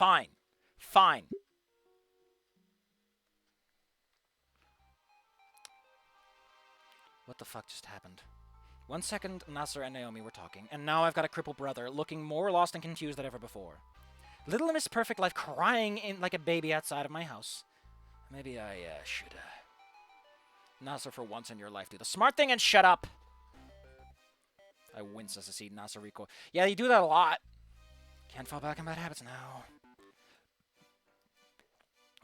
Fine. Fine. What the fuck just happened? 1 second, Nasser and Naomi were talking, and now I've got a crippled brother looking more lost and confused than ever before. Little Miss Perfect Life crying in like a baby outside of my house. Maybe I should, Nasser, for once in your life, do the smart thing and shut up! I wince as I see Nasser recoil. Yeah, you do that a lot. Can't fall back on bad habits now.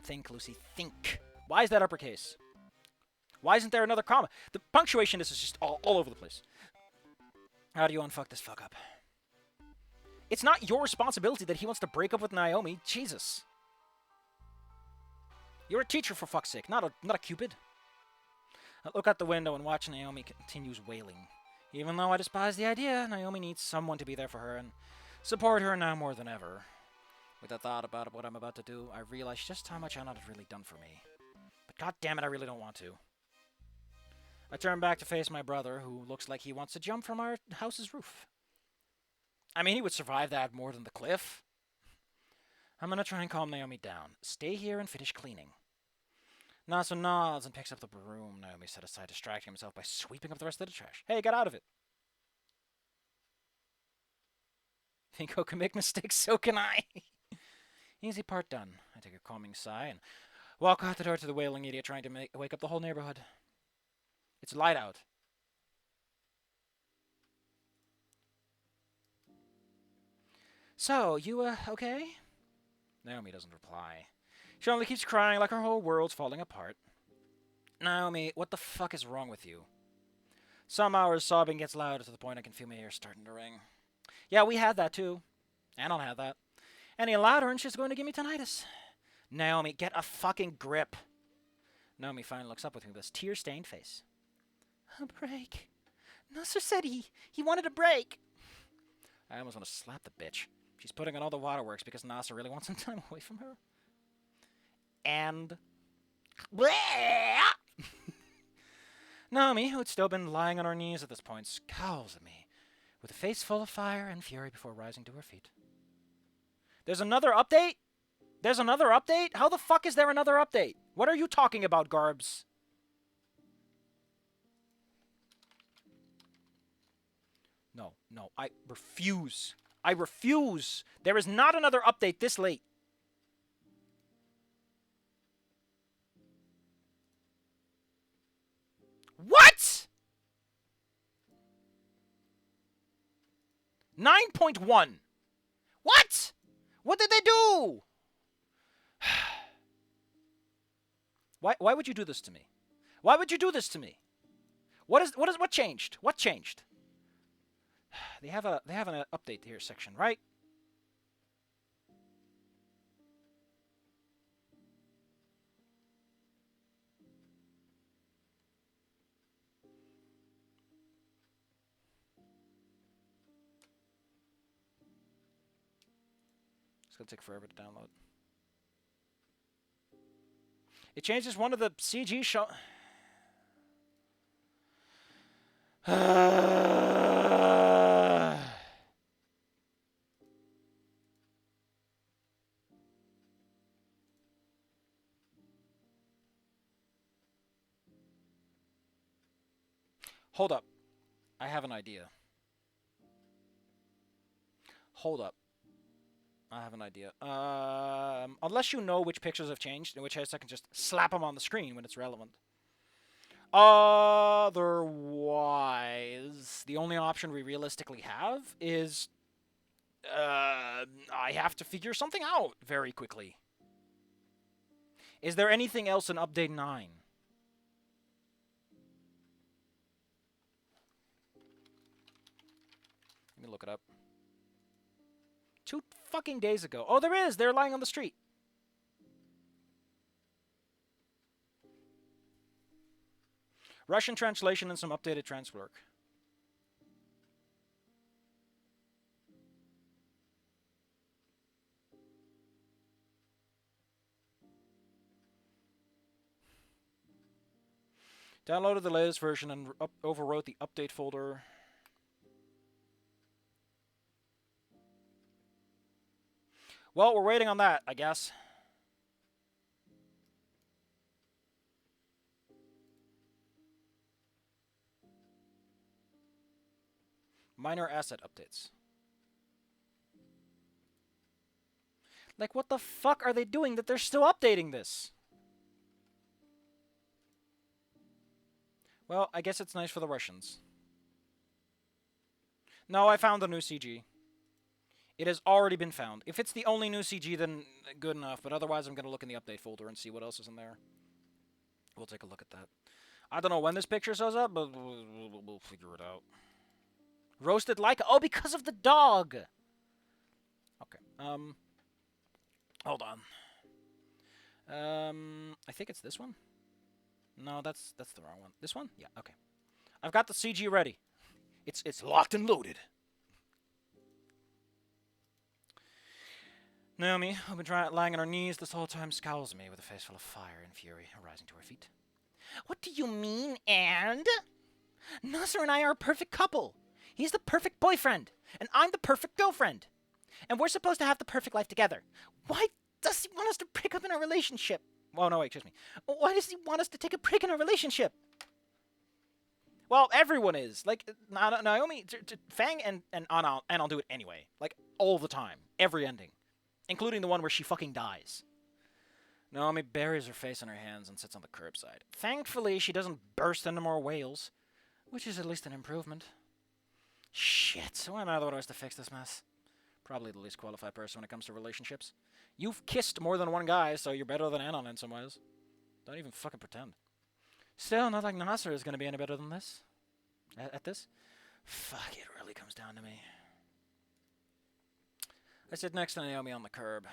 Think, Lucy, think. Why is that uppercase? Why isn't there another comma? The punctuation is just all over the place. How do you unfuck this fuck up? It's not your responsibility that he wants to break up with Naomi. Jesus. You're a teacher, for fuck's sake, not a cupid. I look out the window and watch Naomi continues wailing. Even though I despise the idea, Naomi needs someone to be there for her and support her now more than ever. With the thought about what I'm about to do, I realize just how much Anna has really done for me. But god damn it, I really don't want to. I turn back to face my brother, who looks like he wants to jump from our house's roof. I mean, he would survive that more than the cliff. I'm gonna try and calm Naomi down. Stay here and finish cleaning. Nasa nods and picks up the broom Naomi set aside, distracting himself by sweeping up the rest of the trash. Hey, get out of it. Finko can make mistakes, so can I. Easy part done. I take a calming sigh and walk out the door to the wailing idiot trying to wake up the whole neighborhood. It's light out. So, you, okay? Naomi doesn't reply. She only keeps crying like her whole world's falling apart. Naomi, what the fuck is wrong with you? Somehow her sobbing gets louder to the point I can feel my ears starting to ring. Yeah, we had that too. Anon had that. Any louder and she's going to give me tinnitus. Naomi, get a fucking grip. Naomi finally looks up with me with this tear-stained face. A break. Nasser said he wanted a break. I almost want to slap the bitch. She's putting on all the waterworks because Nasser really wants some time away from her. And... Naomi, who had still been lying on her knees at this point, scowls at me with a face full of fire and fury before rising to her feet. There's another update? There's another update? How the fuck is there another update? What are you talking about, Garbs? No, I refuse. I refuse. There is not another update this late. What? 9.1. What? What did they do? Why would you do this to me? Why would you do this to me? What changed? What changed? They have an update here section, right? It's gonna take forever to download. It changes one of the CG show. Hold up. I have an idea. Hold up. I have an idea. Unless you know which pictures have changed, in which case I can just slap them on the screen when it's relevant. Otherwise, the only option we realistically have is... I have to figure something out very quickly. Is there anything else in Update 9? Let me look it up. 2 fucking days ago. Oh, there is! They're lying on the street. Russian translation and some updated trans work. Downloaded the latest version and overwrote the update folder. Well, we're waiting on that, I guess. Minor asset updates. Like, what the fuck are they doing that they're still updating this? Well, I guess it's nice for the Russians. No, I found the new CG. It has already been found. If it's the only new CG, then good enough. But otherwise, I'm going to look in the update folder and see what else is in there. We'll take a look at that. I don't know when this picture shows up, but we'll figure it out. Roasted like... Oh, because of the dog! Okay. Hold on. I think it's this one. No, that's the wrong one. This one? Yeah, okay. I've got the CG ready. It's locked and loaded. Naomi, who's been lying on her knees this whole time, scowls at me with a face full of fire and fury, rising to her feet. What do you mean, and? Nasser and I are a perfect couple. He's the perfect boyfriend, and I'm the perfect girlfriend. And we're supposed to have the perfect life together. Why does he want us to break up in our relationship? Oh, no, wait, excuse me. Why does he want us to take a break in our relationship? Well, everyone is. Like, Naomi, Fang, and I'll do it anyway. Like, all the time. Every ending. Including the one where she fucking dies. Naomi buries her face in her hands and sits on the curbside. Thankfully, she doesn't burst into more wails, which is at least an improvement. Shit, so why am I the one who has to fix this mess? Probably the least qualified person when it comes to relationships. You've kissed more than one guy, so you're better than Anon in some ways. Don't even fucking pretend. Still, not like Nasser is going to be any better than this. At this? Fuck, it really comes down to me. I sit next to Naomi on the curb.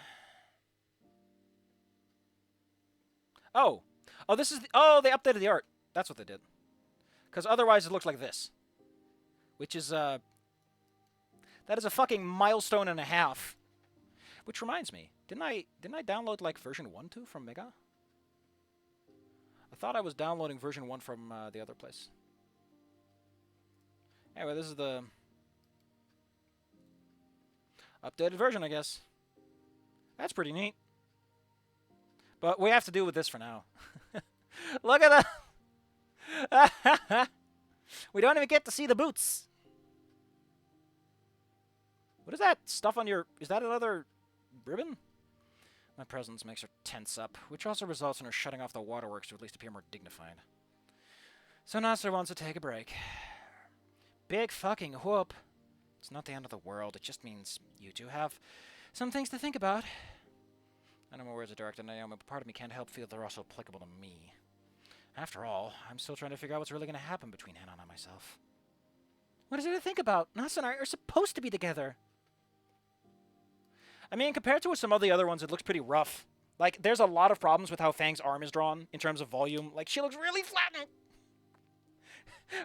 Oh, this is they updated the art. That's what they did. Because otherwise it looks like this. Which is, that is a fucking milestone and a half. Which reminds me, didn't I download, like, version 1 too from Mega? I thought I was downloading version 1 from, the other place. Anyway, this is the updated version, I guess. That's pretty neat. But we have to deal with this for now. Look at that! We don't even get to see the boots. What is that stuff on your... Is that another ribbon? My presence makes her tense up, which also results in her shutting off the waterworks to at least appear more dignified. So Nasser wants to take a break. Big fucking whoop. It's not the end of the world. It just means you two have some things to think about. I know my words are directed at Naomi, but part of me can't help feel they're also applicable to me. After all, I'm still trying to figure out what's really going to happen between Hanon and myself. What is there to think about? Nasser and I are supposed to be together. I mean, compared to some of the other ones, it looks pretty rough. Like, there's a lot of problems with how Fang's arm is drawn in terms of volume. Like, she looks really flat.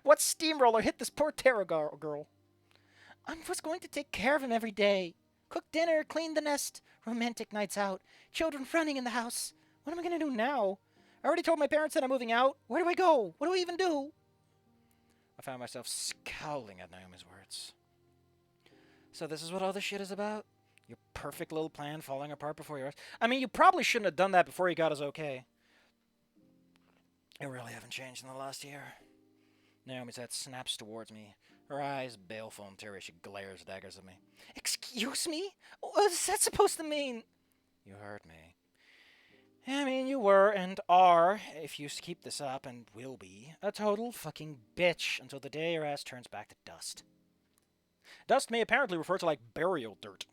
What steamroller hit this poor Terra girl? I was going to take care of him every day. Cook dinner, clean the nest, romantic nights out, children running in the house. What am I going to do now? I already told my parents that I'm moving out. Where do I go? What do I even do? I found myself scowling at Naomi's words. So this is what all this shit is about? Your perfect little plan falling apart before your eyes? I mean, you probably shouldn't have done that before you got his okay. You really haven't changed in the last year. Naomi's head snaps towards me. Her eyes baleful and teary. She glares daggers at me. Excuse me? What is that supposed to mean? You heard me. I mean, you were and are, if you keep this up, and will be, a total fucking bitch until the day your ass turns back to dust. Dust may apparently refer to, like, burial dirt.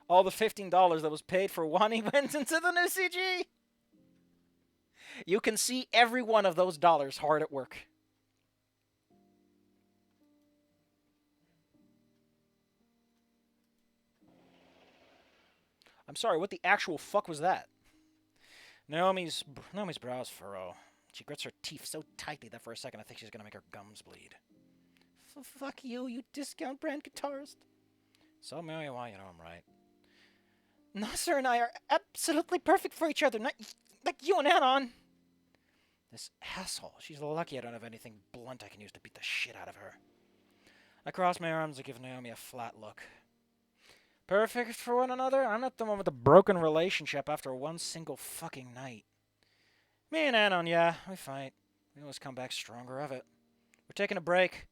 All the $15 that was paid for Wani went into the new CG. You can see every one of those dollars hard at work. I'm sorry, what the actual fuck was that? Naomi's brows furrow. She grits her teeth so tightly that for a second I think she's gonna make her gums bleed. Fuck you, you discount brand guitarist. So, Mary, why you know I'm right. Nasser and I are absolutely perfect for each other, not like you and Anon. This asshole. She's lucky I don't have anything blunt I can use to beat the shit out of her. I cross my arms and give Naomi a flat look. Perfect for one another? I'm not the one with a broken relationship after one single fucking night. Me and Anon, yeah, we fight. We always come back stronger of it. We're taking a break.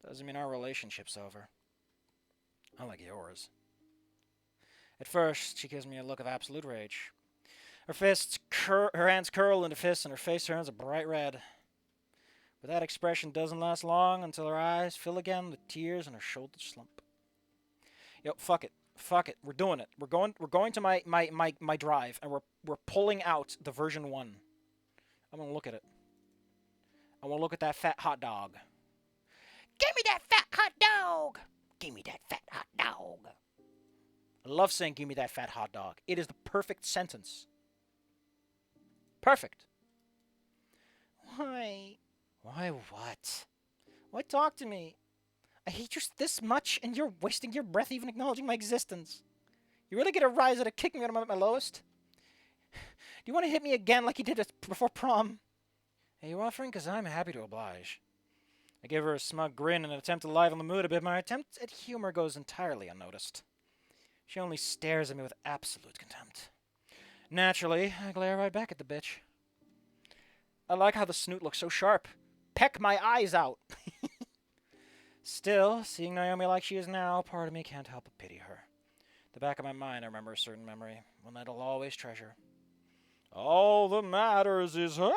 Doesn't mean our relationship's over. Unlike yours. At first, she gives me a look of absolute rage. Her hands curl into fists and her face turns a bright red. But that expression doesn't last long until her eyes fill again with tears and her shoulders slump. Yo, fuck it. Fuck it. We're doing it. We're going to my drive and we're pulling out the version 1. I'm gonna look at it. I wanna look at that fat hot dog. Give me that fat hot dog! Give me that fat hot dog. I love saying give me that fat hot dog. It is the perfect sentence. Perfect. Why? Why what? Why talk to me? I hate you this much and you're wasting your breath even acknowledging my existence. You really get a rise out of kicking me when I'm at my lowest? Do you want to hit me again like you did before prom? Are you offering? Because I'm happy to oblige. I give her a smug grin in an attempt to liven the mood a bit. My attempt at humor goes entirely unnoticed. She only stares at me with absolute contempt. Naturally, I glare right back at the bitch. I like how the snoot looks so sharp. Peck my eyes out. Still, seeing Naomi like she is now, part of me can't help but pity her. The back of my mind, I remember a certain memory, one that I'll always treasure. All that matters is her.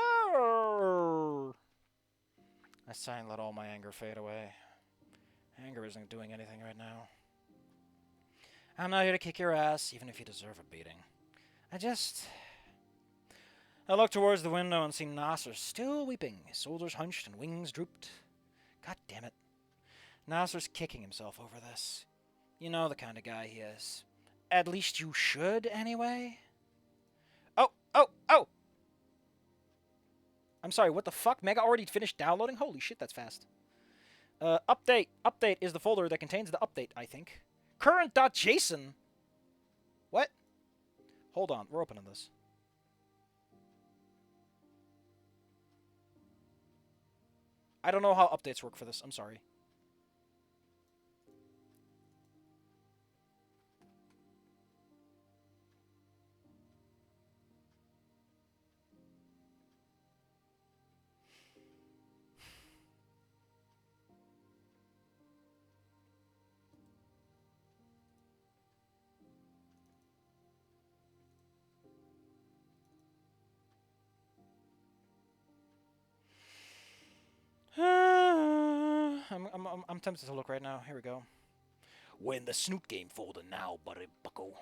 I sigh and let all my anger fade away. Anger isn't doing anything right now. I'm not here to kick your ass, even if you deserve a beating. I look towards the window and see Nasser still weeping, his shoulders hunched and wings drooped. God damn it. Nasser's kicking himself over this. You know the kind of guy he is. At least you should, anyway. Oh! I'm sorry, what the fuck? Mega already finished downloading? Holy shit, that's fast. Update. Update is the folder that contains the update, I think. Current.json. What? Hold on, we're opening this. I don't know how updates work for this, I'm sorry. I'm tempted to look right now. Here we go. We're in the Snoot Game folder now, buddy bucko.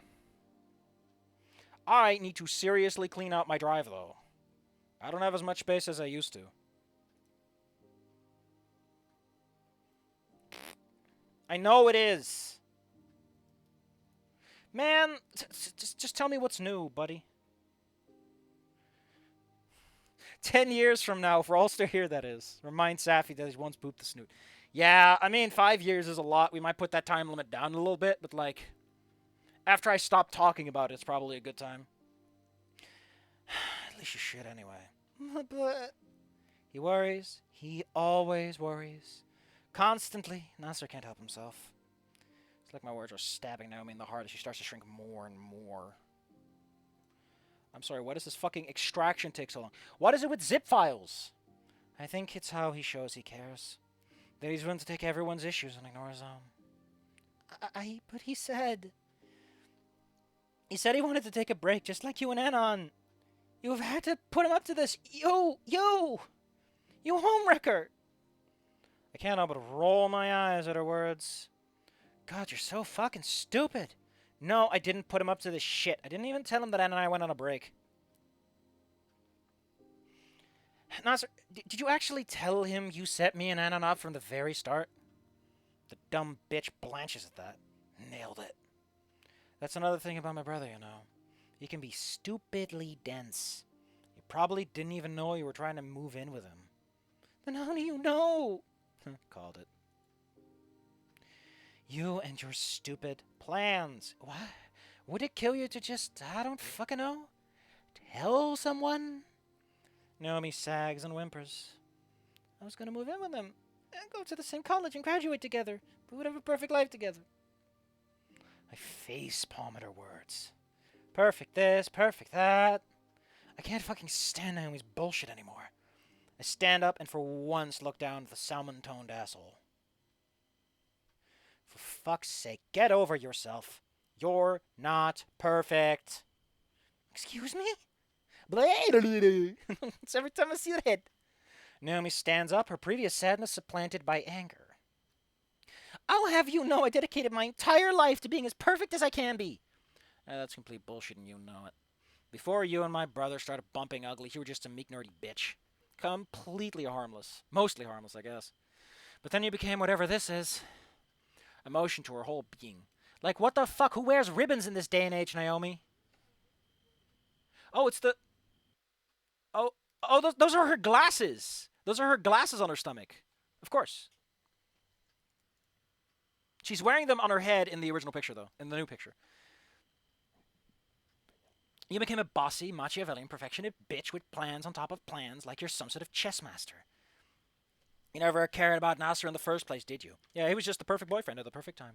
I need to seriously clean out my drive, though. I don't have as much space as I used to. I know it is. Man, just tell me what's new, buddy. 10 years from now, if we're all still here, that is. Remind Safi that he once pooped the snoot. Yeah, I mean, 5 years is a lot. We might put that time limit down a little bit, but, like, after I stop talking about it, it's probably a good time. At least you should, anyway. But he worries. He always worries. Constantly. Nasser can't help himself. It's like my words are stabbing Naomi in the heart as she starts to shrink more and more. I'm sorry, why does this fucking extraction take so long? What is it with zip files? I think it's how he shows he cares. That he's willing to take everyone's issues and ignore his own. But he said... He said he wanted to take a break, just like you and Anon. You've had to put him up to this. You homewrecker! I can't help but roll my eyes at her words. God, you're so fucking stupid. No, I didn't put him up to this shit. I didn't even tell him that Ann and I went on a break. Nasser, did you actually tell him you set me and Anna up from the very start? The dumb bitch blanches at that. Nailed it. That's another thing about my brother, you know. He can be stupidly dense. You probably didn't even know you were trying to move in with him. Then how do you know? Called it. You and your stupid plans. What? Would it kill you to just, I don't fucking know, tell someone? Naomi sags and whimpers. I was going to move in with him and go to the same college and graduate together. We would have a perfect life together. I face palm at her words. Perfect this, perfect that. I can't fucking stand Naomi's bullshit anymore. I stand up and for once look down at the salmon-toned asshole. For fuck's sake, get over yourself. You're not perfect. Excuse me? It's every time I see that head. Naomi stands up, her previous sadness supplanted by anger. I'll have you know I dedicated my entire life to being as perfect as I can be. That's complete bullshit and you know it. Before you and my brother started bumping ugly, you were just a meek, nerdy bitch. Completely harmless. Mostly harmless, I guess. But then you became whatever this is. Emotion to her whole being. Like, what the fuck? Who wears ribbons in this day and age, Naomi? Oh, it's the... Oh, those are her glasses. Those are her glasses on her stomach. Of course. She's wearing them on her head in the original picture, though. In the new picture. You became a bossy, Machiavellian, perfectionist bitch with plans on top of plans like you're some sort of chess master. You never cared about Nasser in the first place, did you? Yeah, he was just the perfect boyfriend at the perfect time.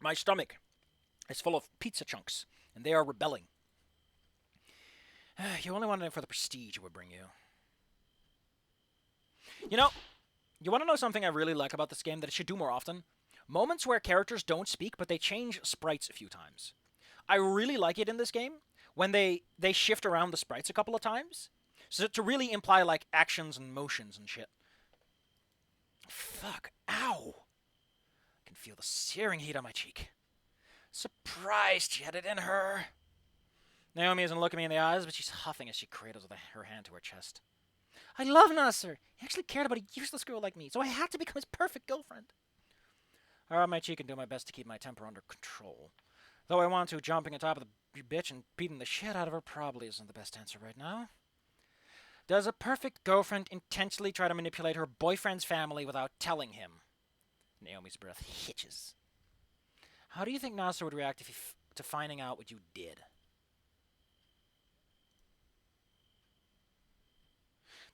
My stomach is full of pizza chunks, and they are rebelling. You only wanted it for the prestige it would bring you. You know, you want to know something I really like about this game that it should do more often? Moments where characters don't speak, but they change sprites a few times. I really like it in this game when they shift around the sprites a couple of times. So to really imply, like, actions and motions and shit. Fuck. Ow. I can feel the searing heat on my cheek. Surprised she had it in her. Naomi isn't looking me in the eyes, but she's huffing as she cradles her hand to her chest. I love Nasser. He actually cared about a useless girl like me, so I had to become his perfect girlfriend. I rub my cheek and do my best to keep my temper under control. Though I want to, jumping on top of the bitch and beating the shit out of her probably isn't the best answer right now. Does a perfect girlfriend intentionally try to manipulate her boyfriend's family without telling him? Naomi's breath hitches. How do you think Nasser would react to finding out what you did?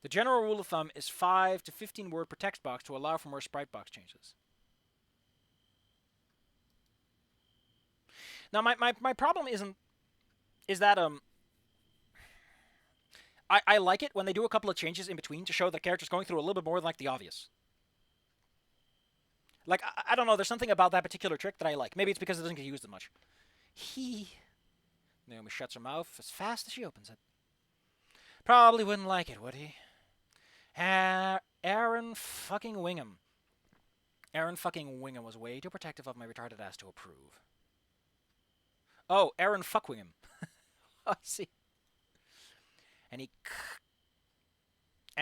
The general rule of thumb is 5 to 15 word per text box to allow for more sprite box changes. Now, my problem is that I like it when they do a couple of changes in between to show the character's going through a little bit more than, like, the obvious. Like, I don't know, there's something about that particular trick that I like. Maybe it's because it doesn't get used as much. Naomi shuts her mouth as fast as she opens it. Probably wouldn't like it, would he? Aaron fucking Wingham. Aaron fucking Wingham was way too protective of my retarded ass to approve. Oh, Aaron Fuckwingham. I see. And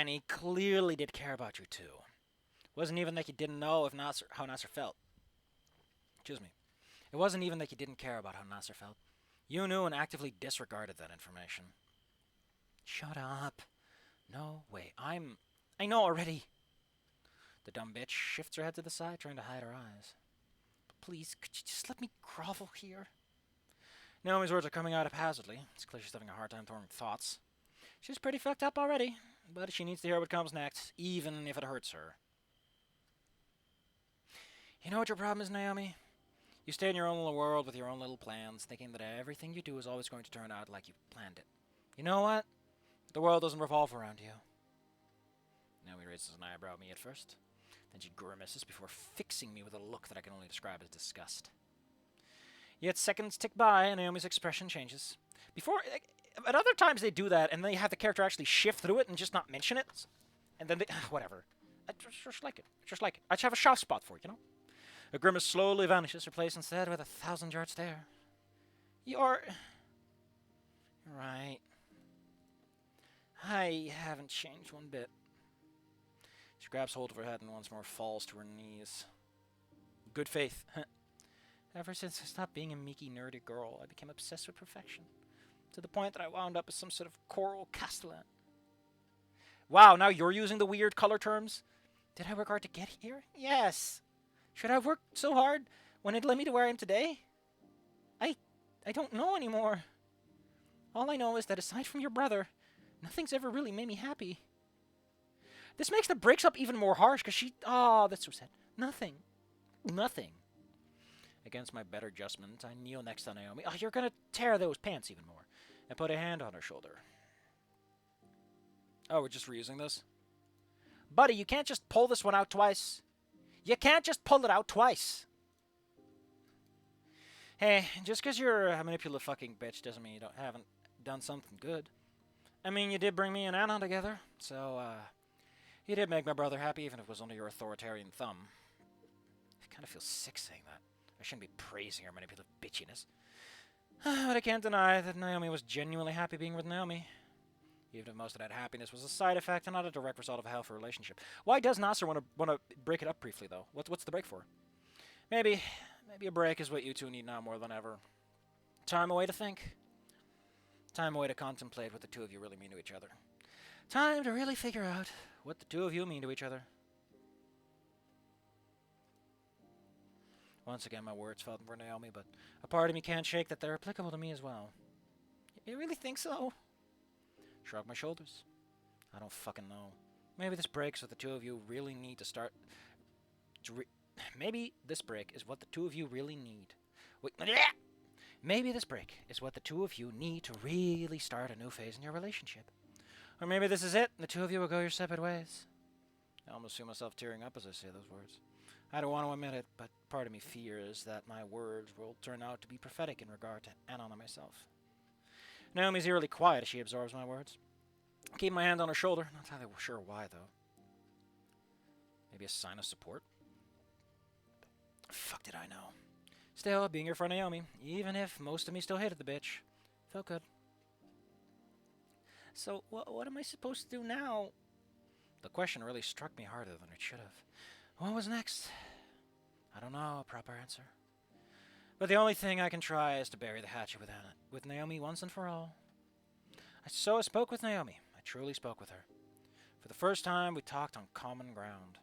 he clearly did care about you too. Wasn't even like he didn't know if how Nasser felt. Excuse me. It wasn't even like he didn't care about how Nasser felt. You knew and actively disregarded that information. Shut up. No way. I know already. The dumb bitch shifts her head to the side, trying to hide her eyes. But please, could you just let me grovel here? Naomi's words are coming out haphazardly. It's clear she's having a hard time throwing thoughts. She's pretty fucked up already, but she needs to hear what comes next, even if it hurts her. You know what your problem is, Naomi? You stay in your own little world with your own little plans, thinking that everything you do is always going to turn out like you planned it. You know what? The world doesn't revolve around you. Naomi raises an eyebrow at me at first. Then she grimaces before fixing me with a look that I can only describe as disgust. Yet seconds tick by and Naomi's expression changes. At other times they do that and they have the character actually shift through it and just not mention it. And then whatever. I just like it. I just have a soft spot for it, you know? A grimace slowly vanishes, replaced instead with a 1,000-yard stare. You're right. I haven't changed one bit. She grabs hold of her head and once more falls to her knees. Good faith. Ever since I stopped being a meeky, nerdy girl, I became obsessed with perfection. To the point that I wound up as some sort of coral castellan. Wow, now you're using the weird color terms? Did I work hard to get here? Yes. Should I have worked so hard when it led me to where I am today? I don't know anymore. All I know is that aside from your brother, nothing's ever really made me happy. This makes the breaks up even more harsh, because oh, that's so sad. Nothing. Against my better judgment, I kneel next to Naomi. Oh, you're gonna tear those pants even more. And put a hand on her shoulder. Oh, we're just reusing this? Buddy, you can't just pull this one out twice. You can't just pull it out twice. Hey, just because you're a manipulative fucking bitch doesn't mean you haven't done something good. I mean, you did bring me and Anna together, so, you did make my brother happy, even if it was under your authoritarian thumb. I kind of feel sick saying that. I shouldn't be praising her manipulative bitchiness. But I can't deny that Naomi was genuinely happy being with Naomi. Even if most of that happiness was a side effect and not a direct result of a healthy relationship. Why does Nasser want to break it up briefly, though? What's the break for? Maybe a break is what you two need now more than ever. Time away to think. Time away to contemplate what the two of you really mean to each other. Time to really figure out what the two of you mean to each other. Once again, my words fell for Naomi, but a part of me can't shake that they're applicable to me as well. You really think so? Shrug my shoulders. I don't fucking know. Maybe this break is what the two of you really need to start... Maybe this break is what the two of you really need. Wait, maybe this break is what the two of you need to really start a new phase in your relationship. Or maybe this is it, and the two of you will go your separate ways. I almost feel myself tearing up as I say those words. I don't want to admit it, but part of me fears that my words will turn out to be prophetic in regard to Anna and myself. Naomi's eerily quiet as she absorbs my words. I keep my hand on her shoulder, not entirely sure why, though. Maybe a sign of support? Fuck did I know. Still, being your friend Naomi, even if most of me still hated the bitch, felt good. So, what am I supposed to do now? The question really struck me harder than it should have. What was next? I don't know a proper answer. But the only thing I can try is to bury the hatchet with Naomi once and for all. So I spoke with Naomi. I truly spoke with her. For the first time, we talked on common ground.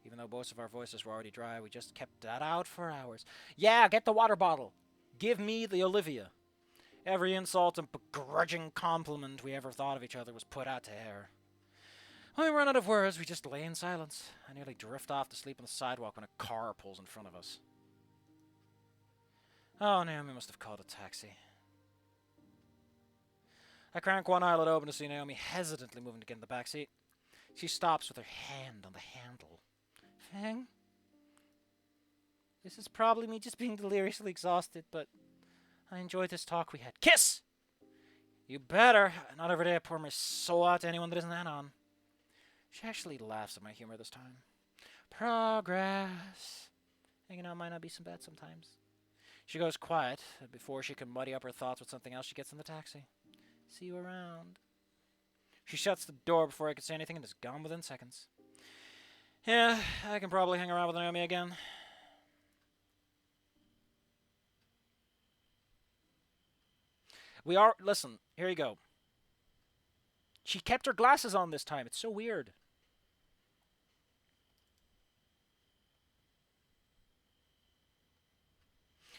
Even though both of our voices were already dry, we just kept that out for hours. Yeah, get the water bottle. Give me the Olivia. Every insult and begrudging compliment we ever thought of each other was put out to air. When we run out of words, we just lay in silence. I nearly drift off to sleep on the sidewalk when a car pulls in front of us. Oh, Naomi must have called a taxi. I crank one eyelid open to see Naomi hesitantly moving to get in the back seat. She stops with her hand on the handle. Fang? This is probably me just being deliriously exhausted, but I enjoyed this talk we had. Kiss! You better. Not every day I pour my soul out to anyone that isn't Anon. She actually laughs at my humor this time. Progress. Hanging out might not be so bad sometimes. She goes quiet. Before she can muddy up her thoughts with something else, she gets in the taxi. See you around. She shuts the door before I can say anything and is gone within seconds. Yeah, I can probably hang around with Naomi again. Listen, here you go. She kept her glasses on this time. It's so weird.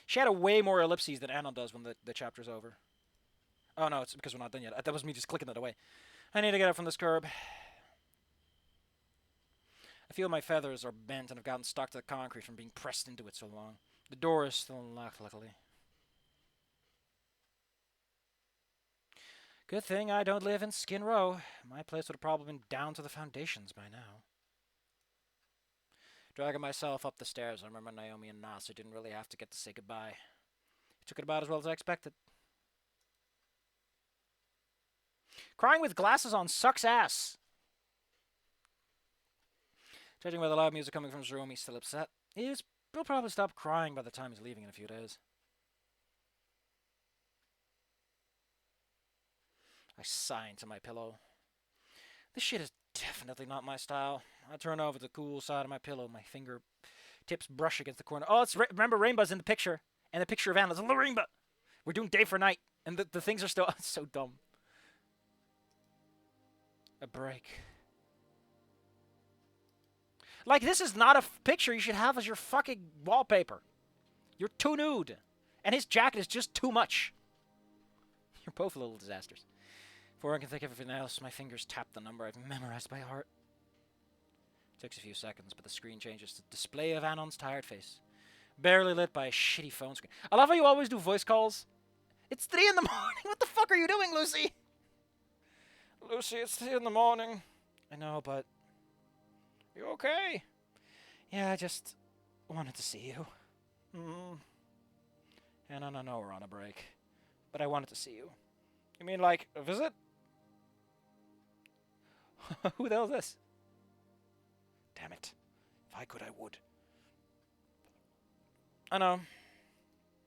She had a way more ellipses than Anon does when the chapter's over. Oh no, it's because we're not done yet. That was me just clicking that away. I need to get up from this curb. I feel my feathers are bent and have gotten stuck to the concrete from being pressed into it so long. The door is still unlocked, luckily. Good thing I don't live in Skin Row. My place would have probably been down to the foundations by now. Dragging myself up the stairs, I remember Naomi and Nasser didn't really have to get to say goodbye. He took it about as well as I expected. Crying with glasses on sucks ass. Judging by the loud music coming from his room, he's still upset. He'll probably stop crying by the time he's leaving in a few days. I sigh into my pillow. This shit is definitely not my style. I turn over to the cool side of my pillow. My finger tips brush against the corner. Oh, remember Rainbow's in the picture. And the picture of Anna's. Hello, Rainbow! We're doing day for night. And the things are still... It's so dumb. A break. Like, this is not a picture you should have as your fucking wallpaper. You're too nude. And his jacket is just too much. You're both little disasters. Before I can think of everything else, my fingers tap the number I've memorized by heart. It takes a few seconds, but the screen changes to the display of Anon's tired face. Barely lit by a shitty phone screen. I love how you always do voice calls. It's 3 in the morning. What the fuck are you doing, Lucy? Lucy, it's 3 in the morning. I know, but... You okay? Yeah, I just wanted to see you. And I know we're on a break. But I wanted to see you. You mean like a visit? Who the hell is this? Damn it. If I could, I would. I know.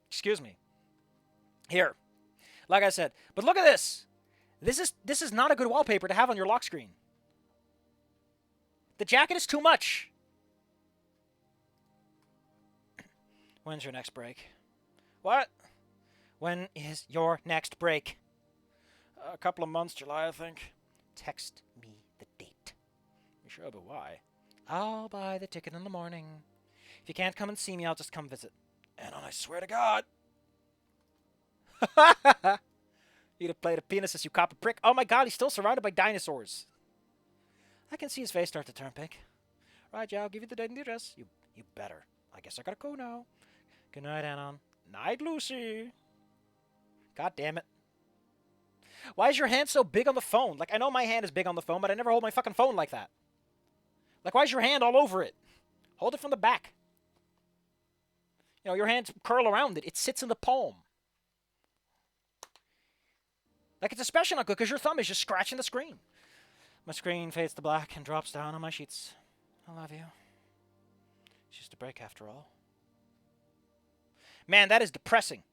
Excuse me. Here. Like I said. But look at this. This is not a good wallpaper to have on your lock screen. The jacket is too much. When's your next break? What? When is your next break? A couple of months, July, I think. Text me the date. You sure, but why? I'll buy the ticket in the morning. If you can't come and see me, I'll just come visit. And I swear to God. You'd have played a penis as you cop a prick. Oh my God, he's still surrounded by dinosaurs. I can see his face start to turn pink. Right, yeah, I'll give you the date and the address. You better. I guess I gotta go now. Good night, Anon. Night, Lucy. God damn it. Why is your hand so big on the phone? Like, I know my hand is big on the phone, but I never hold my fucking phone like that. Like, why is your hand all over it? Hold it from the back. You know, your hands curl around it. It sits in the palm. Like, it's especially not good because your thumb is just scratching the screen. My screen fades to black and drops down on my sheets. I love you. It's just a break after all. Man, that is depressing.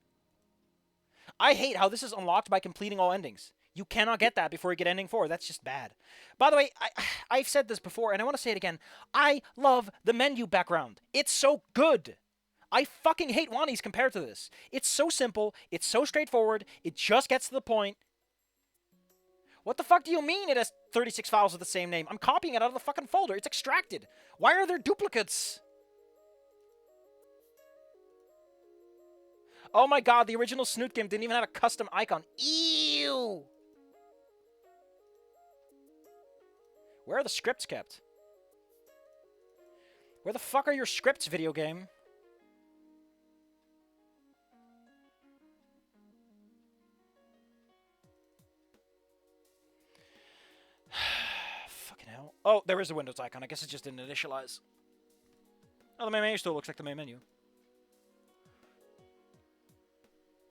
I hate how this is unlocked by completing all endings. You cannot get that before you get ending 4. That's just bad. By the way, I've said this before, and I want to say it again. I love the menu background. It's so good. I fucking hate Wani's compared to this. It's so simple. It's so straightforward. It just gets to the point. What the fuck do you mean it has 36 files with the same name? I'm copying it out of the fucking folder. It's extracted. Why are there duplicates? Oh my God, the original Snoot Game didn't even have a custom icon. Ew! Where are the scripts kept? Where the fuck are your scripts, video game? Fucking hell. Oh, there is a Windows icon. I guess it just didn't initialize. Oh, the main menu still looks like the main menu.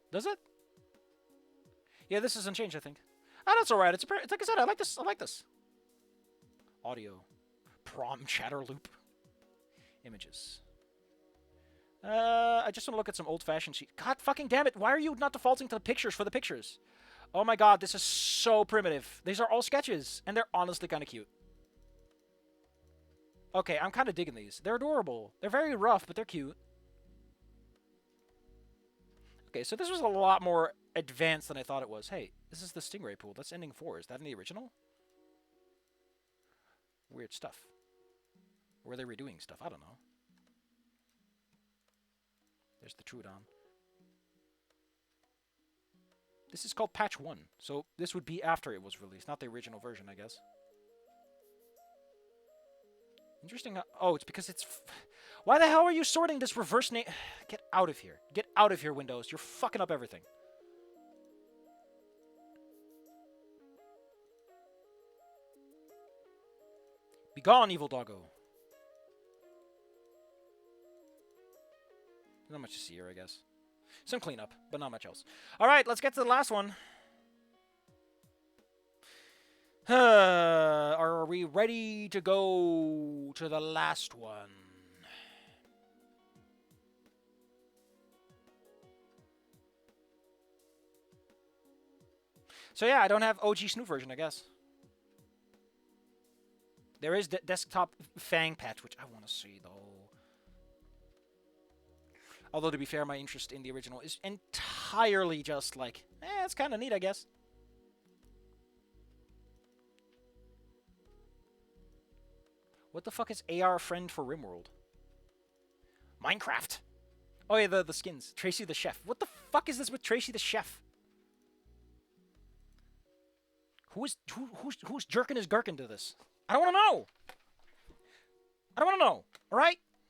Does it? Yeah, this isn't changed, I think. Oh, that's alright. It's like I said, I like this. I like this. Audio. Prom chatter loop. Images. I just want to look at some old-fashioned sheet. God fucking damn it. Why are you not defaulting to the pictures for the pictures? Oh my God, this is so primitive. These are all sketches, and they're honestly kind of cute. Okay, I'm kind of digging these. They're adorable. They're very rough, but they're cute. Okay, so this was a lot more advanced than I thought it was. Hey, this is the Stingray pool. That's ending 4. Is that in the original? Weird stuff. Or are they redoing stuff? I don't know. There's the Trudon. This is called Patch 1. So this would be after it was released, not the original version, I guess. Interesting. Oh, it's because it's... Why the hell are you sorting this reverse name? Get out of here. Get out of here, Windows. You're fucking up everything. Be gone, evil doggo. Not much to see here, I guess. Some cleanup, but not much else. Alright, let's get to the last one. Are we ready to go to the last one? So yeah, I don't have OG Snoot version, I guess. There is the desktop Fang patch, which I want to see, though. Although, to be fair, my interest in the original is entirely just like, it's kind of neat, I guess. What the fuck is AR friend for RimWorld? Minecraft. Oh yeah, the skins. Tracy the Chef. What the fuck is this with Tracy the Chef? Who's jerking his gherkin to this? I don't want to know. I don't want to know. All right?